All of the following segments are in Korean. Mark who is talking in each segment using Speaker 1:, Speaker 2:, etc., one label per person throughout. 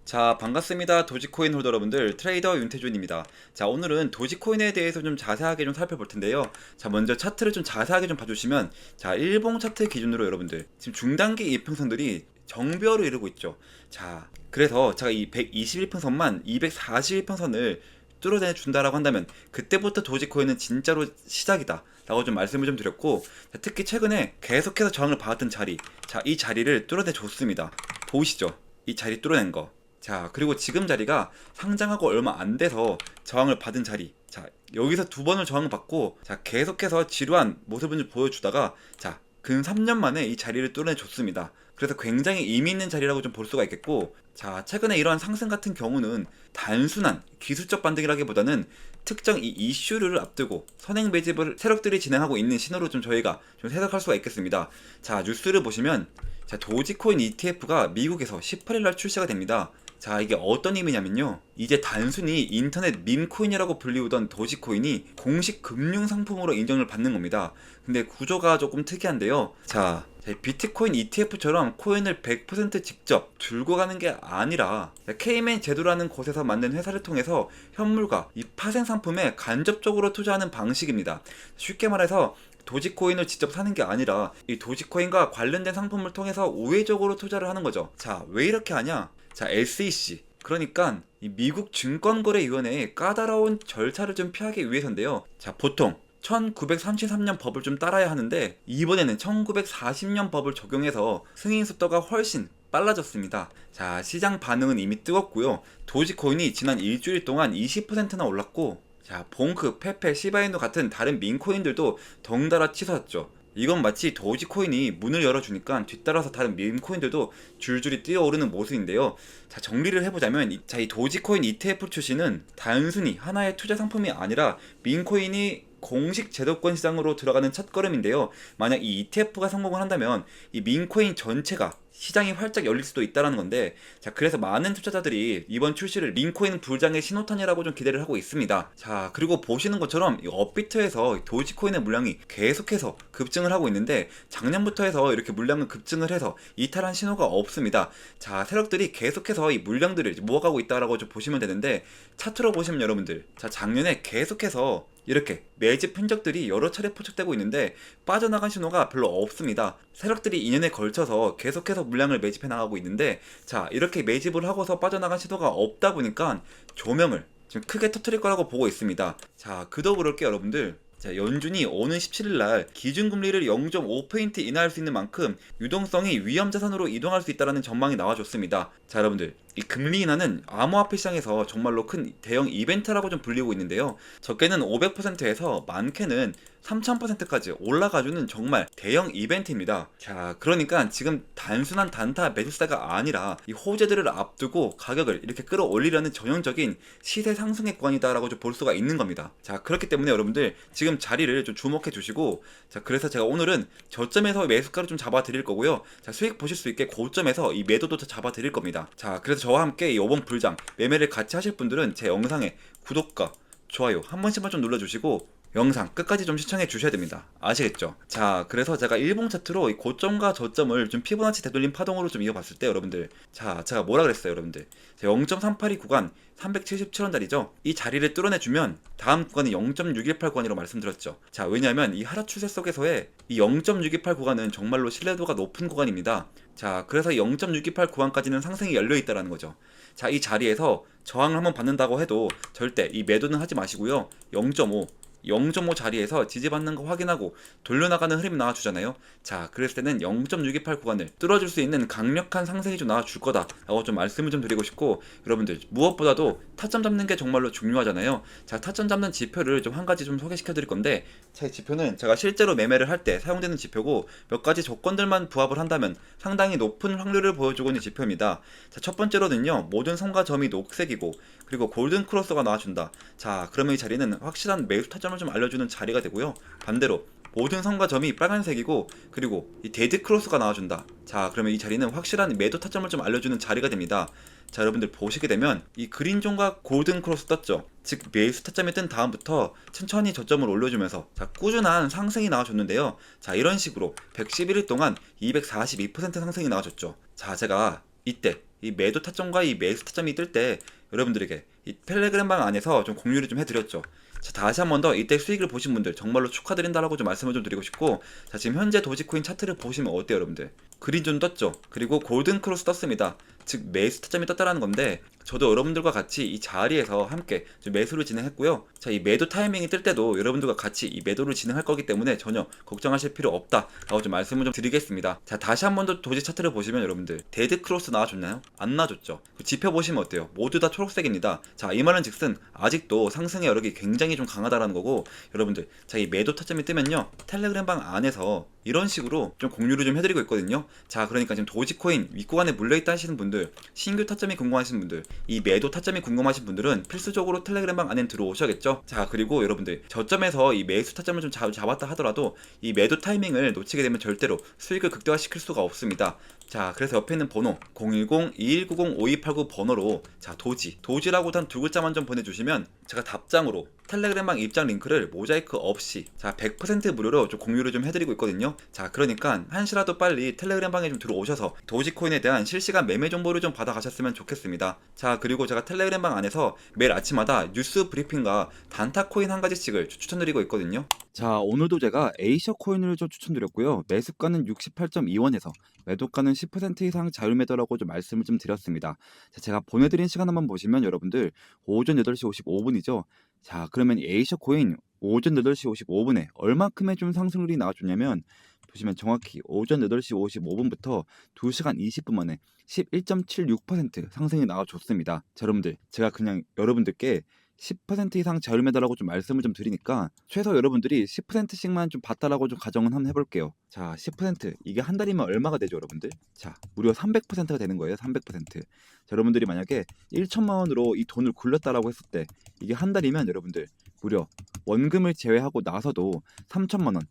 Speaker 1: 자, 반갑습니다. 도지코인 홀더 여러분들, 트레이더 윤태준입니다. 자, 오늘은 도지코인에 대해서 좀 자세하게 좀 살펴볼 텐데요. 자, 먼저 차트를 좀 자세하게 좀 봐주시면, 자, 일봉 차트 기준으로 여러분들, 지금 중단기 이평선들이 정배열을 이루고 있죠. 자, 그래서 제가 이 121평선만 241평선을 뚫어내 준다라고 한다면, 그때부터 도지코인은 진짜로 시작이다 라고 좀 말씀을 좀 드렸고, 자, 특히 최근에 계속해서 저항을 받았던 자리, 자, 이 자리를 뚫어내 줬습니다. 보이시죠? 이 자리 뚫어낸 거. 자, 그리고 지금 자리가 상장하고 얼마 안 돼서 저항을 받은 자리. 자, 여기서 두 번을 저항을 받고, 자, 계속해서 지루한 모습을 좀 보여주다가, 자, 근 3년 만에 이 자리를 뚫어내줬습니다. 그래서 굉장히 의미 있는 자리라고 좀 볼 수가 있겠고, 자, 최근에 이러한 상승 같은 경우는 단순한 기술적 반등이라기보다는 특정 이 이슈를 앞두고 선행 매집을 세력들이 진행하고 있는 신호로 좀 저희가 좀 해석할 수가 있겠습니다. 자, 뉴스를 보시면, 자, 도지코인 ETF가 미국에서 18일날 출시가 됩니다. 자, 이게 어떤 의미냐면요, 이제 단순히 인터넷 밈코인이라고 불리우던 도지코인이 공식 금융상품으로 인정을 받는 겁니다. 근데 구조가 조금 특이한데요. 자, 비트코인 ETF처럼 코인을 100% 직접 들고 가는 게 아니라 케이맨 제도라는 곳에서 만든 회사를 통해서 현물과 이 파생 상품에 간접적으로 투자하는 방식입니다. 쉽게 말해서 도지코인을 직접 사는 게 아니라 이 도지코인과 관련된 상품을 통해서 우회적으로 투자를 하는 거죠. 자, 왜 이렇게 하냐? 자, SEC, 그러니까 이 미국 증권거래위원회의 까다로운 절차를 좀 피하기 위해서인데요. 자, 보통 1933년 법을 좀 따라야 하는데, 이번에는 1940년 법을 적용해서 승인 속도가 훨씬 빨라졌습니다. 자, 시장 반응은 이미 뜨겁고요. 도지코인이 지난 일주일 동안 20%나 올랐고, 자, 봉크, 페페, 시바이누 같은 다른 밈코인들도 덩달아 치솟았죠. 이건 마치 도지코인이 문을 열어주니까 뒤따라서 다른 밈코인들도 줄줄이 뛰어오르는 모습인데요. 자, 정리를 해보자면, 이 도지코인 ETF 출시는 단순히 하나의 투자 상품이 아니라 밈코인이 공식 제도권 시장으로 들어가는 첫걸음인데요. 만약 이 ETF가 성공을 한다면 이 밈코인 전체가 시장이 활짝 열릴 수도 있다는 건데, 자, 그래서 많은 투자자들이 이번 출시를 밈코인 불장의 신호탄이라고 좀 기대를 하고 있습니다. 자, 그리고 보시는 것처럼 이 업비트에서 도지코인의 물량이 계속해서 급증을 하고 있는데, 작년부터 해서 이렇게 물량을 급증을 해서 이탈한 신호가 없습니다. 자, 세력들이 계속해서 이 물량들을 모아가고 있다라고 좀 보시면 되는데, 차트로 보시면 여러분들, 자, 작년에 계속해서 이렇게 매집 흔적들이 여러 차례 포착되고 있는데 빠져나간 신호가 별로 없습니다. 세력들이 2년에 걸쳐서 계속해서 물량을 매집해 나가고 있는데, 자, 이렇게 매집을 하고서 빠져나간 신호가 없다 보니까 조명을 지금 크게 터뜨릴 거라고 보고 있습니다. 자, 그도 그럴 게 여러분들, 자, 연준이 오는 17일날 기준금리를 0.5포인트 인하할 수 있는 만큼 유동성이 위험자산으로 이동할 수 있다는 전망이 나와줬습니다. 자, 여러분들, 이 금리 인하는 암호화폐 시장에서 정말로 큰 대형 이벤트라고 좀 불리고 있는데요. 적게는 500%에서 많게는 3000%까지 올라가주는 정말 대형 이벤트입니다. 자, 그러니까 지금 단순한 단타 매수세가 아니라 이 호재들을 앞두고 가격을 이렇게 끌어올리려는 전형적인 시세 상승의 구간이다라고 좀 볼 수가 있는 겁니다. 자, 그렇기 때문에 여러분들 지금 자리를 좀 주목해 주시고, 자, 그래서 제가 오늘은 저점에서 매수가를 좀 잡아 드릴 거고요. 자, 수익 보실 수 있게 고점에서 이 매도도 잡아 드릴 겁니다. 자, 그래서 저와 함께 이 5번 불장 매매를 같이 하실 분들은 제 영상에 구독과 좋아요 한 번씩만 좀 눌러주시고 영상 끝까지 좀 시청해 주셔야 됩니다. 아시겠죠? 자, 그래서 제가 일봉 차트로 이 고점과 저점을 좀 피보나치 되돌림 파동으로 좀 이어봤을 때 여러분들, 자, 제가 뭐라 그랬어요 여러분들? 0.382 구간 377원짜리죠? 이 자리를 뚫어내주면 다음 구간이 0.618 구간이라고 말씀드렸죠. 자, 왜냐하면 이 하락 추세 속에서의 이 0.618 구간은 정말로 신뢰도가 높은 구간입니다. 자, 그래서 0.628 구간까지는 상승이 열려있다는 거죠. 자, 이 자리에서 저항을 한번 받는다고 해도 절대 이 매도는 하지 마시고요. 0.5 자리에서 지지받는 거 확인하고 돌려나가는 흐름이 나와주잖아요. 자, 그랬을 때는 0.628 구간을 뚫어줄 수 있는 강력한 상승이 좀 나와줄 거다 라고 좀 말씀을 좀 드리고 싶고, 여러분들 무엇보다도 타점 잡는 게 정말로 중요하잖아요. 자, 타점 잡는 지표를 좀 한 가지 좀 소개시켜 드릴 건데, 제 지표는 제가 실제로 매매를 할 때 사용되는 지표고, 몇 가지 조건들만 부합을 한다면 상당히 높은 확률을 보여주고 있는 지표입니다. 자, 첫 번째로는요, 모든 선과 점이 녹색이고 그리고 골든 크로스가 나와준다. 자, 그러면 이 자리는 확실한 매수 타점을 좀 알려주는 자리가 되고요. 반대로 모든 선과 점이 빨간색이고 그리고 이 데드 크로스가 나와준다. 자, 그러면 이 자리는 확실한 매도 타점을 좀 알려주는 자리가 됩니다. 자, 여러분들 보시게 되면 이 그린존과 골든 크로스 떴죠. 즉 매수 타점이 뜬 다음부터 천천히 저점을 올려주면서, 자, 꾸준한 상승이 나와줬는데요. 자, 이런 식으로 111일 동안 242% 상승이 나와줬죠. 자, 제가 이때 이 매도 타점과 이 매수 타점이 뜰 때 여러분들에게 이 텔레그램 방 안에서 좀 공유를 좀 해드렸죠. 자, 다시 한 번 더 이때 수익을 보신 분들 정말로 축하드린다라고 좀 말씀을 좀 드리고 싶고, 자, 지금 현재 도지코인 차트를 보시면 어때요, 여러분들? 그린존 떴죠. 그리고 골든 크로스 떴습니다. 즉 매수 타점이 떴다라는 건데, 저도 여러분들과 같이 이 자리에서 함께 좀 매수를 진행했고요. 자, 이 매도 타이밍이 뜰 때도 여러분들과 같이 이 매도를 진행할 거기 때문에 전혀 걱정하실 필요 없다라고 좀 말씀을 좀 드리겠습니다. 자, 다시 한 번 더 도지 차트를 보시면 여러분들 데드 크로스 나와줬나요? 안 나와줬죠. 지표 보시면 어때요? 모두 다 초록색입니다. 자, 이 말은 즉슨 아직도 상승의 여력이 굉장히 좀 강하다라는 거고, 여러분들 자, 이 매도 타점이 뜨면요 텔레그램 방 안에서 이런 식으로 좀 공유를 좀 해드리고 있거든요. 자, 그러니까 지금 도지코인 윗구간에 물려있다 하시는 분들, 신규 타점이 궁금하신 분들, 이 매도 타점이 궁금하신 분들은 필수적으로 텔레그램 방 안에 들어오셔야겠죠. 자, 그리고 여러분들 저점에서 이 매수 타점을 좀 잡았다 하더라도 이 매도 타이밍을 놓치게 되면 절대로 수익을 극대화시킬 수가 없습니다. 자, 그래서 옆에 있는 번호 010-2190-5289 번호로 자, 도지라고 단 두 글자만 좀 보내주시면 제가 답장으로 텔레그램방 입장 링크를 모자이크 없이 자, 100% 무료로 좀 공유를 좀 해드리고 있거든요. 자, 그러니까 한시라도 빨리 텔레그램방에 좀 들어오셔서 도지코인에 대한 실시간 매매 정보를 좀 받아가셨으면 좋겠습니다. 자, 그리고 제가 텔레그램방 안에서 매일 아침마다 뉴스 브리핑과 단타코인 한 가지씩을 추천드리고 있거든요. 자, 오늘도 제가 에이셔 코인을 좀 추천드렸고요. 매수가는 68.2원에서 매도가는 10% 이상 자율매도라고 좀 말씀을 좀 드렸습니다. 자, 제가 보내드린 시간 한번 보시면 여러분들 오전 8시 55분이죠. 자, 그러면 에이셔 코인 오전 8시 55분에 얼마큼의 좀 상승률이 나와줬냐면, 보시면 정확히 오전 8시 55분부터 2시간 20분 만에 11.76% 상승이 나와줬습니다. 자, 여러분들 제가 그냥 여러분들께 10% 이상 자율매도라고 좀 말씀을 좀 드리니까 최소 여러분들이 10%씩만 좀 받다라고 좀 가정은 한번 해볼게요. 자, 10% 이게 한 달이면 얼마가 되죠, 여러분들? 자, 무려 300%가 되는 거예요. 300%. 자, 여러분들이 만약에 1천만 원으로 이 돈을 굴렸다라고 했을 때 이게 한 달이면 여러분들 무려 원금을 제외하고 나서도 3천만 원,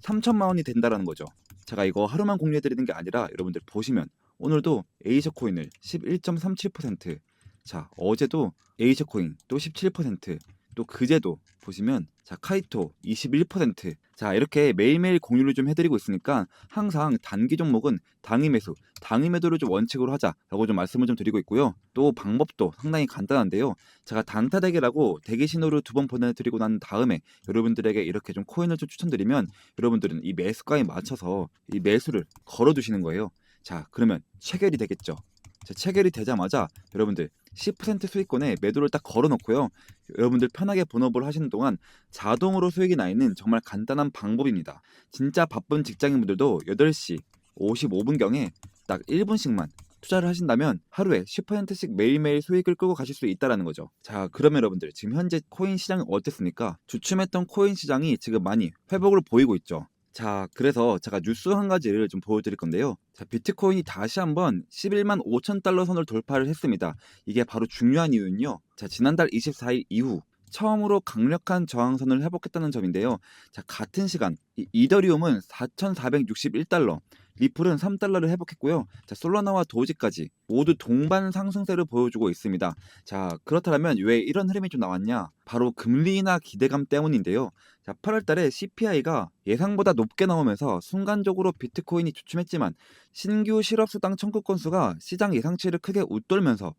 Speaker 1: 3천만 원이 된다라는 거죠. 제가 이거 하루만 공유해 드리는 게 아니라 여러분들 보시면 오늘도 에이셔 코인을 11.37%, 자, 어제도 에이셔 코인 또 17%, 또 그제도 보시면 자, 카이토 21%. 자, 이렇게 매일매일 공유를 좀 해드리고 있으니까 항상 단기 종목은 당일 매수, 당일 매도를 좀 원칙으로 하자라고 좀 말씀을 좀 드리고 있고요. 또 방법도 상당히 간단한데요. 제가 단타 대기라고 대기 신호를 2번 보내드리고 난 다음에 여러분들에게 이렇게 좀 코인을 좀 추천드리면 여러분들은 이 매수가에 맞춰서 이 매수를 걸어두시는 거예요. 자, 그러면 체결이 되겠죠. 자, 체결이 되자마자 여러분들 10% 수익권에 매도를 딱 걸어놓고요. 여러분들 편하게 본업을 하시는 동안 자동으로 수익이 나 있는 정말 간단한 방법입니다. 진짜 바쁜 직장인분들도 8시 55분경에 딱 1분씩만 투자를 하신다면 하루에 10%씩 매일매일 수익을 끌고 가실 수 있다는 거죠. 자, 그러면 여러분들 지금 현재 코인 시장이 어땠습니까? 주춤했던 코인 시장이 지금 많이 회복을 보이고 있죠. 자, 그래서 제가 뉴스 한 가지를 좀 보여드릴 건데요. 자, 비트코인이 다시 한번 11만 5천 달러 선을 돌파를 했습니다. 이게 바로 중요한 이유는요. 자, 지난달 24일 이후 처음으로 강력한 저항선을 회복했다는 점인데요. 자, 같은 시간 이더리움은 4,461달러, 리플은 3달러를 회복했고요. 자, 솔라나와 도지까지 모두 동반 상승세를 보여주고 있습니다. 자, 그렇다면 왜 이런 흐름이 좀 나왔냐? 바로 금리 인하 기대감 때문인데요. 자, 8월 달에 CPI가 예상보다 높게 나오면서 순간적으로 비트코인이 주춤했지만 신규 실업수당 청구 건수가 시장 예상치를 크게 웃돌면서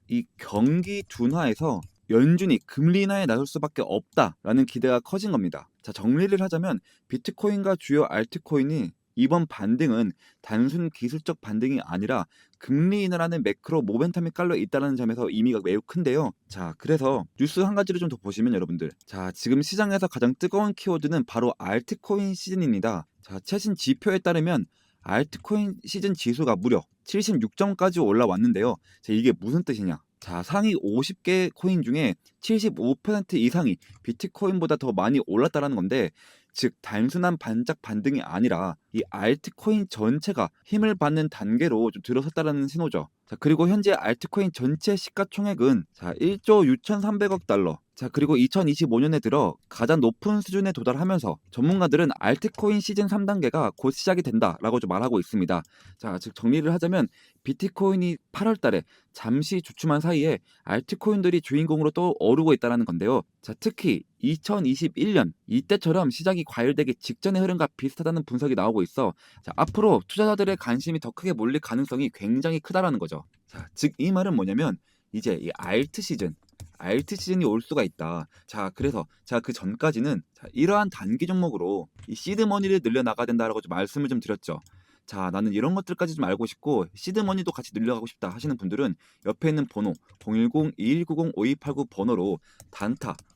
Speaker 1: 이 경기 둔화에서 연준이 금리 인하에 나설 수밖에 없다라는 기대가 커진 겁니다. 자, 정리를 하자면 비트코인과 주요 알트코인이 이번 반등은 단순 기술적 반등이 아니라 금리 인하라는 매크로 모멘텀이 깔려 있다는 점에서 의미가 매우 큰데요. 자, 그래서 뉴스 한 가지를 좀 더 보시면 여러분들, 자, 지금 시장에서 가장 뜨거운 키워드는 바로 알트코인 시즌입니다. 자, 최신 지표에 따르면 알트코인 시즌 지수가 무려 76점까지 올라왔는데요. 자, 이게 무슨 뜻이냐? 자, 상위 50개 코인 중에 75% 이상이 비트코인보다 더 많이 올랐다는 건데, 즉 단순한 반짝 반등이 아니라 이 알트코인 전체가 힘을 받는 단계로 좀 들어섰다는 신호죠. 자, 그리고 현재 알트코인 전체 시가총액은 자, 1조 6,300억 달러, 자, 그리고 2025년에 들어 가장 높은 수준에 도달하면서 전문가들은 알트코인 시즌 3단계가 곧 시작이 된다라고 좀 말하고 있습니다. 자, 즉 정리를 하자면 비트코인이 8월 달에 잠시 주춤한 사이에 알트코인들이 주인공으로 또 오르고 있다는 건데요. 자, 특히 2021년 이때처럼 시장이 과열되기 직전의 흐름과 비슷하다는 분석이 나오고 있어. 자, 앞으로 투자자들의 관심이 더 크게 몰릴 가능성이 굉장히 크다라는 거죠. 자, 즉 이 말은 뭐냐면 이제 이 알트 시즌이 올 수가 있다. 자, 그래서 제가 그 전까지는 이러한 단기 종목으로 이 시드 머니를 늘려 나가야 된다라고 좀 말씀을 좀 드렸죠. 자, 나는 이런 것들까지 좀 알고 싶고 시드 머니도 같이 늘려가고 싶다 하시는 분들은 옆에 있는 번호 010-2190-5289 번호로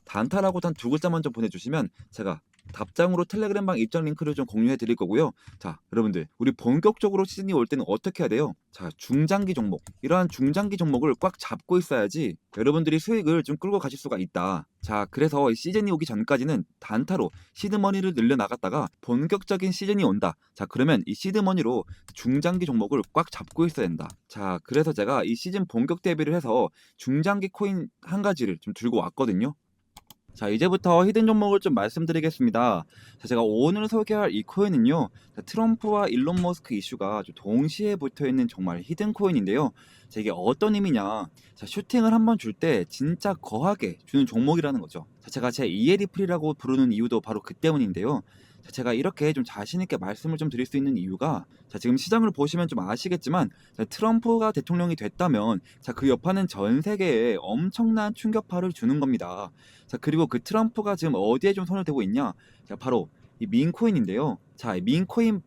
Speaker 1: 단타라고 단 두 글자만 좀 보내주시면 제가 답장으로 텔레그램방 입장 링크를 좀 공유해 드릴 거고요. 자, 여러분들 우리 본격적으로 시즌이 올 때는 어떻게 해야 돼요? 자, 중장기 종목, 이러한 중장기 종목을 꽉 잡고 있어야지 여러분들이 수익을 좀 끌고 가실 수가 있다. 자, 그래서 이 시즌이 오기 전까지는 단타로 시드머니를 늘려 나갔다가 본격적인 시즌이 온다. 자, 그러면 이 시드머니로 중장기 종목을 꽉 잡고 있어야 된다. 자, 그래서 제가 이 시즌 본격 대비를 해서 중장기 코인 한 가지를 좀 들고 왔거든요. 자, 이제부터 히든 종목을 좀 말씀드리겠습니다. 자, 제가 오늘 소개할 이 코인은요, 자, 트럼프와 일론 머스크 이슈가 좀 동시에 붙어 있는 정말 히든 코인인데요. 자, 이게 어떤 의미냐? 자, 슈팅을 한번 줄 때 진짜 거하게 주는 종목이라는 거죠. 자, 제가 제 이에리플이라고 부르는 이유도 바로 그 때문인데요. 자, 제가 이렇게 좀 자신 있게 말씀을 좀 드릴 수 있는 이유가, 자, 지금 시장을 보시면 좀 아시겠지만, 자, 트럼프가 대통령이 됐다면, 자, 그 여파는 전 세계에 엄청난 충격파를 주는 겁니다. 자, 그리고 그 트럼프가 지금 어디에 좀 손을 대고 있냐? 자, 바로 이 민코인인데요. 자, 이 민코인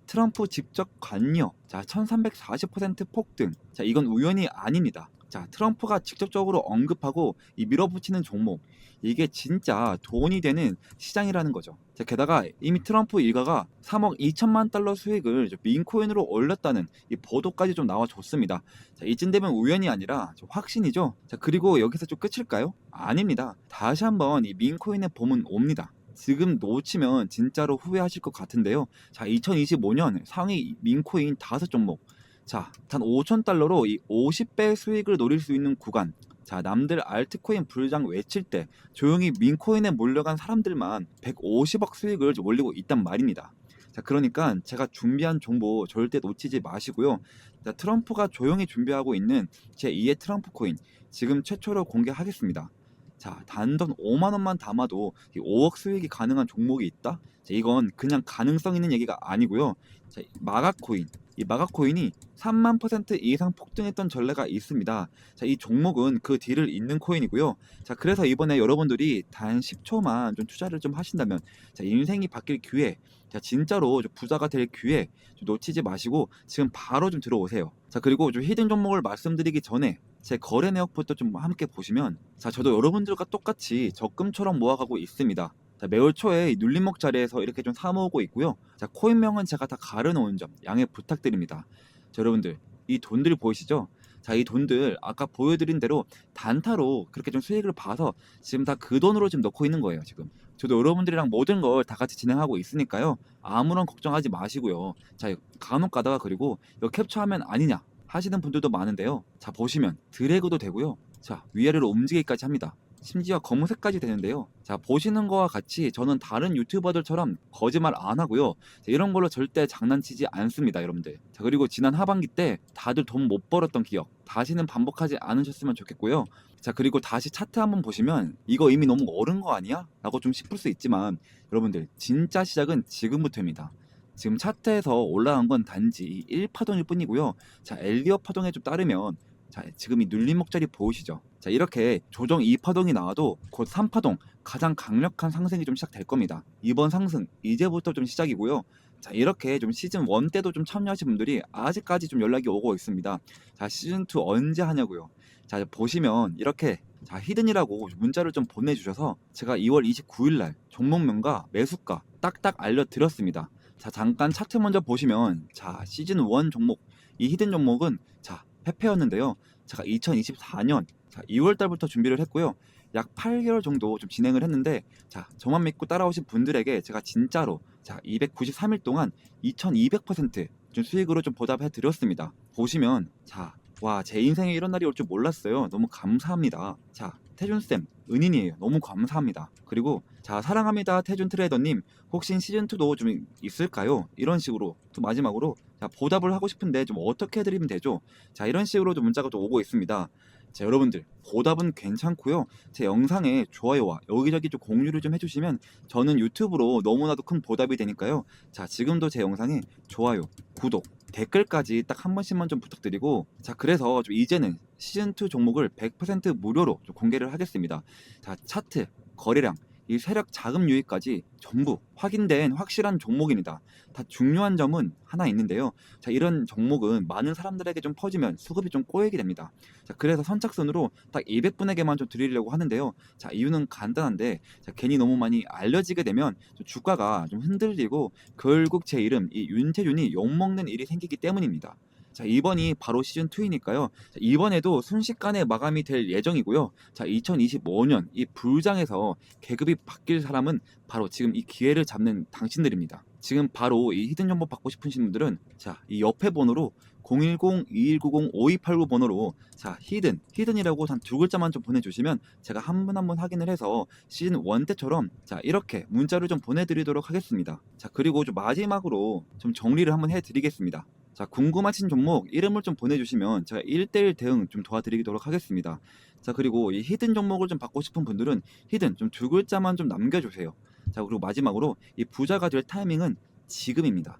Speaker 1: 트럼프 직접 관여. 자, 1340% 폭등. 자, 이건 우연이 아닙니다. 자, 트럼프가 직접적으로 언급하고 이 밀어붙이는 종목. 이게 진짜 돈이 되는 시장이라는 거죠. 자, 게다가 이미 트럼프 일가가 3억 2천만 달러 수익을 민코인으로 올렸다는 이 보도까지 좀 나와줬습니다. 자, 이쯤 되면 우연이 아니라 좀 확신이죠. 자, 그리고 여기서 좀 끝일까요? 아닙니다. 다시 한번 이 민코인의 봄은 옵니다. 지금 놓치면 진짜로 후회하실 것 같은데요. 자, 2025년 상위 민코인 5종목. 자, 단 5,000달러로 이 50배 수익을 노릴 수 있는 구간. 자, 남들 알트코인 불장 외칠 때 조용히 민코인에 몰려간 사람들만 150억 수익을 올리고 있단 말입니다. 자, 그러니까 제가 준비한 정보 절대 놓치지 마시고요. 자, 트럼프가 조용히 준비하고 있는 제2의 트럼프 코인 지금 최초로 공개하겠습니다. 자, 단돈 5만 원만 담아도 5억 수익이 가능한 종목이 있다? 자, 이건 그냥 가능성 있는 얘기가 아니고요. 자, 마가코인. 이 마가코인이 3만 % 이상 폭등했던 전례가 있습니다. 자, 이 종목은 그 뒤를 잇는 코인이고요. 자, 그래서 이번에 여러분들이 단 10초만 좀 투자를 좀 하신다면, 자, 인생이 바뀔 기회, 자, 진짜로 좀 부자가 될 기회 좀 놓치지 마시고 지금 바로 좀 들어오세요. 자, 그리고 좀 히든 종목을 말씀드리기 전에 제 거래 내역부터 좀 함께 보시면, 자, 저도 여러분들과 똑같이 적금처럼 모아가고 있습니다. 자, 매월 초에 이 눌림목 자리에서 이렇게 좀 사모으고 있고요. 자, 코인명은 제가 다 가려놓은 점 양해 부탁드립니다. 자, 여러분들 이 돈들 보이시죠? 자, 이 돈들 아까 보여드린 대로 단타로 그렇게 좀 수익을 봐서 지금 다 그 돈으로 지금 넣고 있는 거예요. 지금 저도 여러분들이랑 모든 걸 다 같이 진행하고 있으니까요. 아무런 걱정하지 마시고요. 자, 간혹 가다가 그리고 이거 캡처하면 아니냐 하시는 분들도 많은데요. 자, 보시면 드래그도 되고요. 자, 위아래로 움직이기까지 합니다. 심지어 검은색까지 되는데요. 자, 보시는 거와 같이 저는 다른 유튜버들처럼 거짓말 안 하고요. 자, 이런 걸로 절대 장난치지 않습니다, 여러분들. 자, 그리고 지난 하반기 때 다들 돈 못 벌었던 기억 다시는 반복하지 않으셨으면 좋겠고요. 자, 그리고 다시 차트 한번 보시면 이거 이미 너무 어른 거 아니야? 라고 좀 싶을 수 있지만 여러분들 진짜 시작은 지금부터입니다. 지금 차트에서 올라간 건 단지 1파동일 뿐이고요. 자, 엘리엇 파동에 좀 따르면, 자, 지금 이 눌림목 자리 보이시죠? 자, 이렇게 조정 2파동이 나와도 곧 3파동 가장 강력한 상승이 좀 시작될 겁니다. 이번 상승 이제부터 좀 시작이고요. 자, 이렇게 좀 시즌 1 때도 좀 참여하신 분들이 아직까지 좀 연락이 오고 있습니다. 자, 시즌 2 언제 하냐고요. 자, 보시면 이렇게, 자, 히든이라고 문자를 좀 보내주셔서 제가 2월 29일 날 종목명과 매수가 딱딱 알려드렸습니다. 자, 잠깐 차트 먼저 보시면, 자, 시즌 1 종목, 이 히든 종목은, 자, 페페였는데요. 제가 2024년 2월 달부터 준비를 했고요. 약 8개월 정도 좀 진행을 했는데, 자, 저만 믿고 따라오신 분들에게 제가 진짜로, 자, 293일 동안 2200%좀 수익으로 좀 보답해 드렸습니다. 보시면, 자, 와, 제 인생에 이런 날이 올 줄 몰랐어요. 너무 감사합니다. 자, 태준쌤, 은인이에요. 너무 감사합니다. 그리고, 자, 사랑합니다. 태준 트레이더님, 혹시 시즌2도 좀 있을까요? 이런 식으로, 또 마지막으로, 자, 보답을 하고 싶은데 좀 어떻게 해드리면 되죠? 자, 이런 식으로 좀 문자가 또 오고 있습니다. 자, 여러분들, 보답은 괜찮고요. 제 영상에 좋아요와 여기저기 좀 공유를 좀 해주시면 저는 유튜브로 너무나도 큰 보답이 되니까요. 자, 지금도 제 영상에 좋아요, 구독, 댓글까지 딱 한 번씩만 좀 부탁드리고, 자, 그래서 좀 이제는 시즌2 종목을 100% 무료로 좀 공개를 하겠습니다. 자, 차트, 거래량, 이 세력 자금 유입까지 전부 확인된 확실한 종목입니다. 다 중요한 점은 하나 있는데요. 자, 이런 종목은 많은 사람들에게 좀 퍼지면 수급이 좀 꼬이게 됩니다. 자, 그래서 선착순으로 딱 200분에게만 좀 드리려고 하는데요. 자, 이유는 간단한데, 자, 괜히 너무 많이 알려지게 되면 좀 주가가 좀 흔들리고 결국 제 이름 이 윤태준이 욕먹는 일이 생기기 때문입니다. 자, 이번이 바로 시즌2이니까요. 이번에도 순식간에 마감이 될 예정이고요. 자, 2025년 이 불장에서 계급이 바뀔 사람은 바로 지금 이 기회를 잡는 당신들입니다. 지금 바로 이 히든 정보 받고 싶으신 분들은, 자, 이 옆에 번호로 010-2190-5289 번호로, 자, 히든이라고 단 두 글자만 좀 보내주시면 제가 한 분 한 분 확인을 해서 시즌 1 때처럼, 자, 이렇게 문자를 좀 보내드리도록 하겠습니다. 자, 그리고 좀 마지막으로 좀 정리를 한번 해드리겠습니다. 자, 궁금하신 종목 이름을 좀 보내주시면 제가 1대1 대응 좀 도와드리도록 하겠습니다. 자, 그리고 이 히든 종목을 좀 받고 싶은 분들은 히든 좀 두 글자만 좀 남겨주세요. 자, 그리고 마지막으로 이 부자가 될 타이밍은 지금입니다.